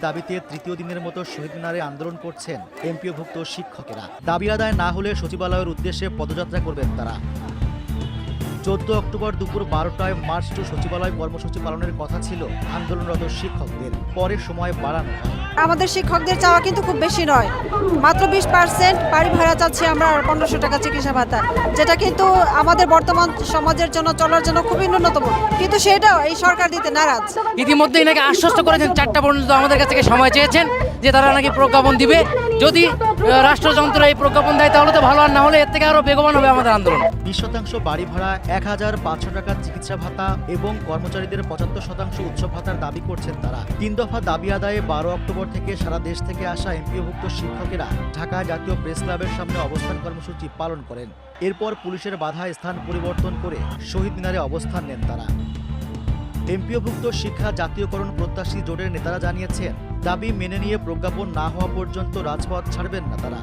দাবিতে তৃতীয় দিনের মতো শহীদ মিনারে আন্দোলন করছেন এমপিওভুক্ত শিক্ষকেরা। দাবি আদায় না হলে সচিবালয়ের উদ্দেশ্যে পদযাত্রা করবেন তারা। 14 অক্টোবর দুপুর 12টায় মার্চ টু সচিবালয় কর্মসূচি পালনের কথা ছিল আন্দোলনরত শিক্ষকদের, পরে সময় বাড়ানো হয়। আমাদের শিক্ষকদের চাওয়া কিন্তু খুব বেশি নয়, মাত্র 20% বাড়ি ভাড়া চাচ্ছি আমরা, আর 1500 টাকা চিকিৎসা ভাতা, যেটা কিন্তু আমাদের বর্তমান সমাজের জন্য চলার জন্য খুবই ন্যূনতম, কিন্তু সেটাও এই সরকার দিতে নারাজ। ইতিমধ্যেই নাকি আশ্বস্ত করেছেন 4টা পর্যন্ত আমাদের কাছ থেকে সময় চেয়েছেন যে তারা নাকি প্রজ্ঞাপন দিবে। যদি রাষ্ট্রযন্ত্র এই প্রজ্ঞাপন দেয় তাহলে তো ভালো, আর না হলে এর থেকে আরো বেগবান হবে আমাদের আন্দোলন। 20% বাড়ি ভাড়া, 1500 টাকার চিকিৎসা ভাতা এবং কর্মচারীদের 75% উৎসব ভাতার দাবি করছেন তারা। 3 দফা দাবি আদায়ে 12 অক্টোবর থেকে সারা দেশ থেকে আসা এমপিওভুক্ত শিক্ষকেরা ঢাকা জাতীয় প্রেস ক্লাবের সামনে অবস্থান কর্মসূচি পালন করেন। এরপর পুলিশের বাধায় স্থান পরিবর্তন করে শহীদ মিনারে অবস্থান নেন তারা। এমপিওভুক্ত শিক্ষা জাতীয়করণ প্রত্যাশী জোটের নেতারা জানিয়েছেন, দাবি মেনে নিয়ে প্রজ্ঞাপন না হওয়া পর্যন্ত রাজপথ ছাড়বেন না তারা।